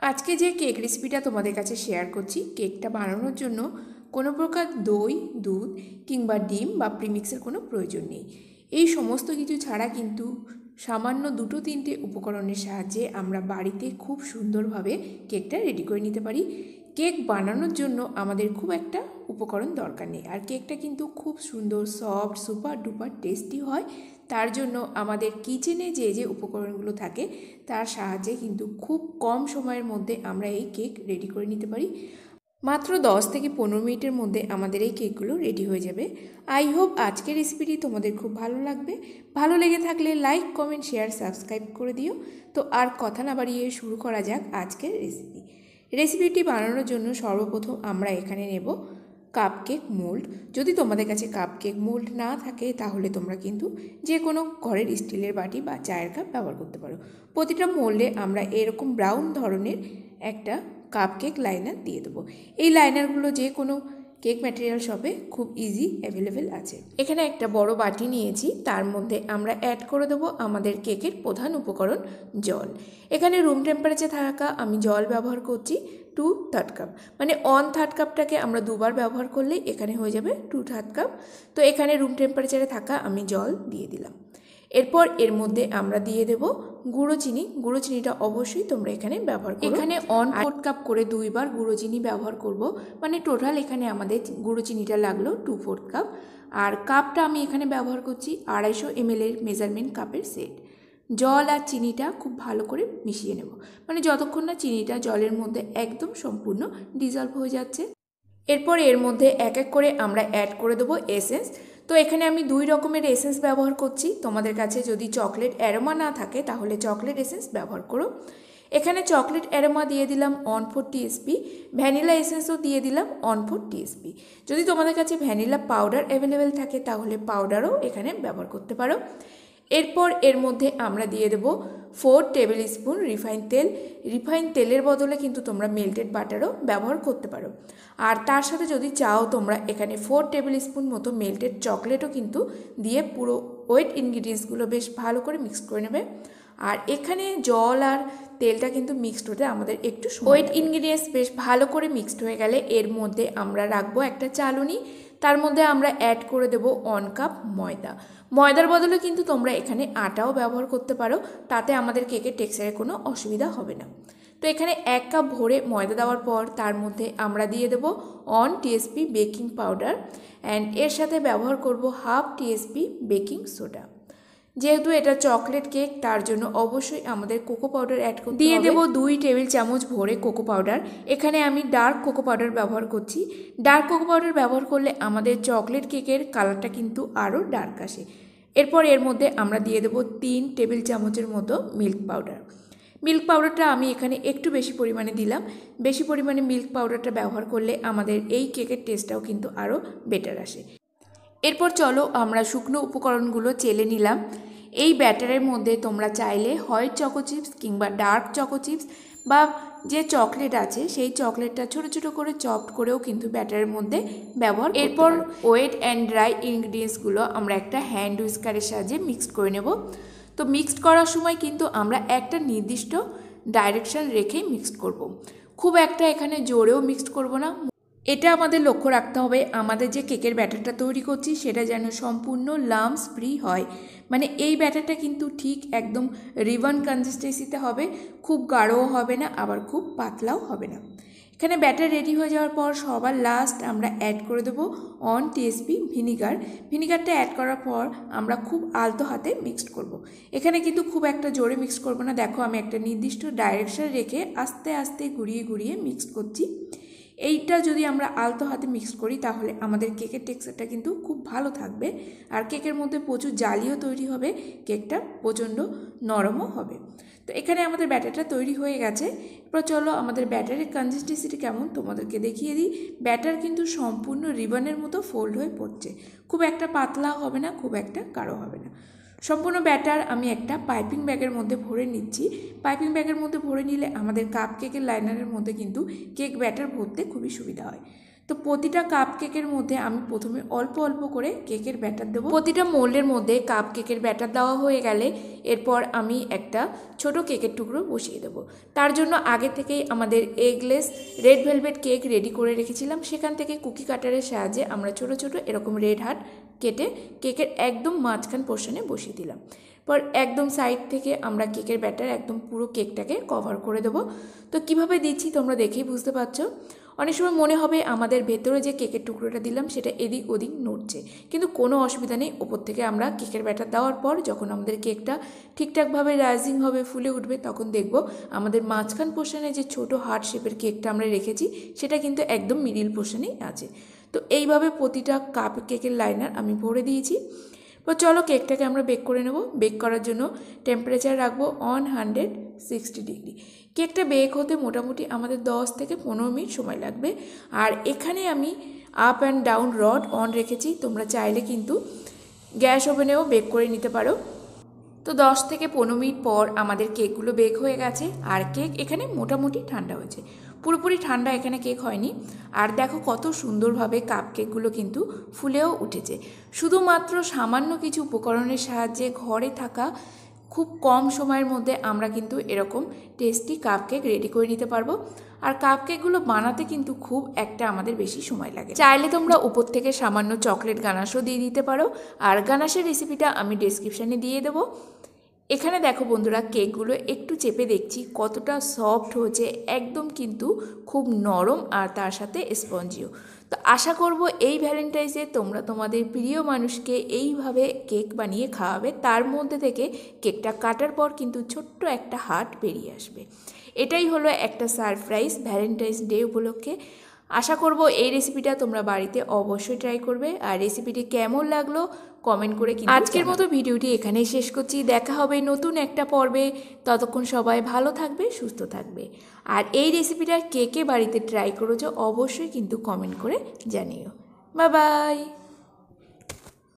আজকে যে কেক রেসিপিটা তোমাদের কাছে শেয়ার করছি, কেকটা বানানোর জন্য কোনো প্রকার দই, দুধ কিংবা ডিম বা প্রিমিক্সের কোনো প্রয়োজন নেই। এই সমস্ত কিছু ছাড়া কিন্তু সামান্য দুটো তিনটে উপকরণের সাহায্যে আমরা বাড়িতে খুব সুন্দরভাবে কেকটা রেডি করে নিতে পারি। কেক বানানোর জন্য আমাদের খুব একটা উপকরণ দরকার নেই, আর কেকটা কিন্তু খুব সুন্দর, সফট, সুপার ডুপার টেস্টি হয়। তার জন্য আমাদের কিচেনে যে যে উপকরণগুলো থাকে তার সাহায্যে কিন্তু খুব কম সময়ের মধ্যে আমরা এই কেক রেডি করে নিতে পারি। মাত্র 10 থেকে 15 মিনিটের মধ্যে আমাদের এই কেকগুলো রেডি হয়ে যাবে। আই হোপ আজকের রেসিপিটি তোমাদের খুব ভালো লাগবে। ভালো লেগে থাকলে লাইক, কমেন্ট, শেয়ার, সাবস্ক্রাইব করে দিও। তো আর কথা না বাড়িয়ে শুরু করা যাক আজকের রেসিপিটি বানানোর জন্য সর্বপ্রথম আমরা এখানে নেব কাপকেক মোল্ড। যদি তোমাদের কাছে কাপকেক মোল্ড না থাকে তাহলে তোমরা কিন্তু যে কোনো ঘরের স্টিলের বাটি বা চায়ের কাপ ব্যবহার করতে পারো। প্রতিটা মোল্ডে আমরা এরকম ব্রাউন ধরনের একটা কাপকেক লাইনার দিয়ে দেবো। এই লাইনারগুলো যে কোনো কেক ম্যাটেরিয়াল শপে খুব ইজি অ্যাভেলেবেল আছে। এখানে একটা বড় বাটি নিয়েছি, তার মধ্যে আমরা অ্যাড করে দেবো আমাদের কেকের প্রধান উপকরণ জল। এখানে রুম টেম্পারেচারে থাকা আমি জল ব্যবহার করছি 2/3 কাপ, মানে 1/3 কাপটাকে আমরা দুবার ব্যবহার করলেই এখানে হয়ে যাবে 2/3 কাপ। তো এখানে রুম টেম্পারেচারে থাকা আমি জল দিয়ে দিলাম। এরপর এর মধ্যে আমরা দিয়ে দেব গুঁড়ো চিনি। গুঁড়ো চিনিটা অবশ্যই তোমরা এখানে ব্যবহার করো। এখানে 1/4 কাপ করে দুইবার গুঁড়ো চিনি ব্যবহার করব, মানে টোটাল এখানে আমাদের গুঁড়ো চিনিটা লাগলো 2/4 কাপ। আর কাপটা আমি এখানে ব্যবহার করছি 250 ml এর মেজারমেন্ট কাপের সেট। জল আর চিনিটা খুব ভালো করে মিশিয়ে নেব, মানে যতক্ষণ না চিনিটা জলের মধ্যে একদম সম্পূর্ণ ডিজলভ হয়ে যাচ্ছে। এরপর এর মধ্যে এক এক করে আমরা অ্যাড করে দেবো এসেন্স। তো এখানে আমি 2 রকমের এসেন্স ব্যবহার করছি। তোমাদের কাছে যদি চকলেট অ্যারোমা না থাকে তাহলে চকলেট এসেন্স ব্যবহার করো। এখানে চকলেট অ্যারোমা দিয়ে দিলাম 1/4 টিএসপি, ভ্যানিলা এসেন্সও দিয়ে দিলাম 1/4 টিএসপি। যদি তোমাদের কাছে ভ্যানিলা পাউডার অ্যাভেলেবেল থাকে তাহলে পাউডারও এখানে ব্যবহার করতে পারো। এরপর এর মধ্যে আমরা দিয়ে দেব 4 টেবিল স্পুন রিফাইন তেল। রিফাইন তেলের বদলে কিন্তু তোমরা মেল্টেড বাটারও ব্যবহার করতে পারো। আর তার সাথে যদি চাও তোমরা এখানে 4 টেবিল স্পুন মতো মেল্টেড চকলেটও কিন্তু দিয়ে পুরো ওয়েট ইনগ্রিডিয়েন্টসগুলো বেশ ভালো করে মিক্স করে নেবে। আর এখানে জল আর তেলটা কিন্তু মিক্সড হতে আমাদের একটু ওয়েট ইনগ্রিডিয়েন্টস বেশ ভালো করে মিক্সড হয়ে গেলে এর মধ্যে আমরা রাখবো একটা চালনি। তার মধ্যে আমরা অ্যাড করে দেব 1 কাপ ময়দা। ময়দার বদলে কিন্তু তোমরা এখানে আটাও ব্যবহার করতে পারো, তাতে আমাদের কেকের টেক্সচারে কোনো অসুবিধা হবে না। তো এখানে 1 কাপ ভরে ময়দা দেওয়ার পর তার মধ্যে আমরা দিয়ে দেব 1 টিএসপি বেকিং পাউডার অ্যান্ড এর সাথে ব্যবহার করব 1/2 টিএসপি বেকিং সোডা। যেহেতু এটা চকলেট কেক তার জন্য অবশ্যই আমাদের কোকো পাউডার অ্যাড করতে হবে। দিয়ে দেব 2 টেবিল চামচ ভরে কোকো পাউডার। এখানে আমি ডার্ক কোকো পাউডার ব্যবহার করছি। ডার্ক কোকো পাউডার ব্যবহার করলে আমাদের চকলেট কেকের কালারটা কিন্তু আরও ডার্ক আসে। এরপর এর মধ্যে আমরা দিয়ে দেব 3 টেবিল চামচের মতো মিল্ক পাউডার। মিল্ক পাউডারটা আমি এখানে একটু বেশি পরিমাণে দিলাম। বেশি পরিমাণে মিল্ক পাউডারটা ব্যবহার করলে আমাদের এই কেকের টেস্টটাও কিন্তু আরও বেটার আসে। এরপর চলো আমরা শুকনো উপকরণগুলো চেলে নিলাম। এই ব্যাটারের মধ্যে তোমরা চাইলে হোয়াইট চকো চিপস কিংবা ডার্ক চকো চিপস বা যে চকলেট আছে সেই চকলেটটা ছোট ছোট করে চপড করেও কিন্তু ব্যাটারের মধ্যে ব্যবহার। এরপর ওয়েট অ্যান্ড ড্রাই ইনগ্রিডিয়েন্টসগুলো আমরা একটা হ্যান্ড হুইস্কারের সাহায্যে মিক্সড করে নেব। তো মিক্সড করার সময় কিন্তু আমরা একটা নির্দিষ্ট ডাইরেকশন রেখেই মিক্সড করব। খুব একটা এখানে জোরেও মিক্সড করব না। এটা আমাদের লক্ষ্য রাখতে হবে আমাদের যে কেকের ব্যাটারটা তৈরি করছি সেটা যেন সম্পূর্ণ লাম্পস ফ্রি হয়, মানে এই ব্যাটারটা কিন্তু ঠিক একদম রিবন কনসিস্টেন্সিতে হবে, খুব গাঢ়ও হবে না আবার খুব পাতলাও হবে না। এখানে ব্যাটার রেডি হয়ে যাওয়ার পর সবার লাস্ট আমরা অ্যাড করে দেবো 1 টিএসপি ভিনিগার। ভিনিগারটা অ্যাড করার পর আমরা খুব আলতো হাতে মিক্সড করব। এখানে কিন্তু খুব একটা জোরে মিক্স করব না। দেখো আমি একটা নির্দিষ্ট ডাইরেকশন রেখে আস্তে আস্তে ঘুরিয়ে ঘুরিয়ে মিক্স করছি। এইটা যদি আমরা আলতো হাতে মিক্স করি তাহলে আমাদের কেকের টেক্সচারটা কিন্তু খুব ভালো থাকবে, আর কেকের মধ্যে প্রচুর জালিও তৈরি হবে, কেকটা প্রচণ্ড নরমও হবে। তো এখানে আমাদের ব্যাটারটা তৈরি হয়ে গেছে। এরপর চলো আমাদের ব্যাটারের কনসিস্টেন্সিটি কেমন তোমাদেরকে দেখিয়ে দিই। ব্যাটার কিন্তু সম্পূর্ণ রিবনের মতো ফোল্ড হয়ে পড়ছে, খুব একটা পাতলাও হবে না, খুব একটা গাঢ় হবে না। সম্পূর্ণ ব্যাটার আমি একটা পাইপিং ব্যাগের মধ্যে ভরে নিচ্ছি। পাইপিং ব্যাগের মধ্যে ভরে নিলে আমাদের কাপ কেকের লাইনারের মধ্যে কিন্তু কেক ব্যাটার ভরতে খুবই সুবিধা হয়। তো প্রতিটা কাপ কেকের মধ্যে আমি প্রথমে অল্প অল্প করে কেকের ব্যাটার দেবো। প্রতিটা মোল্ডের মধ্যে কাপ কেকের ব্যাটার দেওয়া হয়ে গেলে এরপর আমি একটা ছোট কেকের টুকরো বসিয়ে দেবো। তার জন্য আগে থেকেই আমাদের eggless red velvet cake ready করে রেখেছিলাম। সেখান থেকে কুকি কাটারের সাহায্যে আমরা ছোট ছোট এরকম রেড হার্ট কেটে কেকের একদম মাঝখান পোর্শনে বসিয়ে দিলাম। পর একদম সাইড থেকে আমরা কেকের ব্যাটার একদম পুরো কেকটাকে কভার করে দেবো। তো কিভাবে দিচ্ছি তোমরা দেখেই বুঝতে পারছো। অনেক সময় মনে হবে আমাদের ভেতরে যে কেকের টুকরোটা দিলাম সেটা এদিক ওদিক নড়ছে, কিন্তু কোনো অসুবিধা নেই। ওপর থেকে আমরা কেকের ব্যাটার দেওয়ার পর যখন আমাদের কেকটা ঠিকঠাকভাবে রাইজিং হবে, ফুলে উঠবে, তখন দেখব আমাদের মাঝখান পোর্শনে যে ছোট হার্ট শেপের কেকটা আমরা রেখেছি সেটা কিন্তু একদম মিডিল পোর্শনেই আছে। তো এইভাবে প্রতিটা কাপ কেকের লাইনার আমি ভরে দিয়েছি। তো চলো কেকটাকে আমরা বেক করে নেব। বেক করার জন্য টেম্পারেচার রাখবো 160 ডিগ্রি। কেকটা বেক হতে মোটামুটি আমাদের 10 থেকে 15 মিনিট সময় লাগবে। আর এখানে আমি up and down rod on রেখেছি, তোমরা চাইলে কিন্তু গ্যাস ওভেনেও বেক করে নিতে পারো। তো 10 থেকে 15 মিনিট পর আমাদের কেকগুলো বেক হয়ে গেছে। আর কেক এখানে মোটামুটি ঠান্ডা হয়েছে, পুরোপুরি ঠান্ডা এখানে কেক হয়নি। আর দেখো কত সুন্দরভাবে কাপ কেকগুলো কিন্তু ফুলেও উঠেছে। শুধুমাত্র সামান্য কিছু উপকরণের সাহায্যে ঘরে থাকা খুব কম সময়ের মধ্যে আমরা কিন্তু এরকম টেস্টি কাপ কেক রেডি করে নিতে পারবো। আর কাপ কেকগুলো বানাতে কিন্তু খুব একটা আমাদের বেশি সময় লাগে। চাইলে তোমরা উপর থেকে সামান্য চকলেট গানাশও দিয়ে দিতে পারো। আর গানাশের রেসিপিটা আমি ডেসক্রিপশানে দিয়ে দেবো। এখানে দেখো বন্ধুরা, কেকগুলো একটু চেপে দেখছি কতটা সফট হয়েছে, একদম কিন্তু খুব নরম আর তার সাথে স্পঞ্জিও। তো আশা করব এই ভ্যালেন্টাইন্সে তোমরা তোমাদের প্রিয় মানুষকে এইভাবে কেক বানিয়ে খাওয়াবে, তার মধ্যে থেকে কেকটা কাটার পর কিন্তু ছোট্ট একটা হার্ট বেরিয়ে আসবে। এটাই হলো একটা সারপ্রাইজ ভ্যালেন্টাইন্স ডে উপলক্ষে। আশা করব এই রেসিপিটা তোমরা বাড়িতে অবশ্যই ট্রাই করবে। আর রেসিপিটি কেমন লাগলো কমেন্ট করে কিন্তু আজকের মতো ভিডিওটি এখানেই শেষ করছি। দেখা হবে নতুন একটা পর্বে। ততক্ষণ সবাই ভালো থাকবে, সুস্থ থাকবে। আর এই রেসিপিটা কে কে বাড়িতে ট্রাই করেছো অবশ্যই কিন্তু কমেন্ট করে জানিও। Bye bye.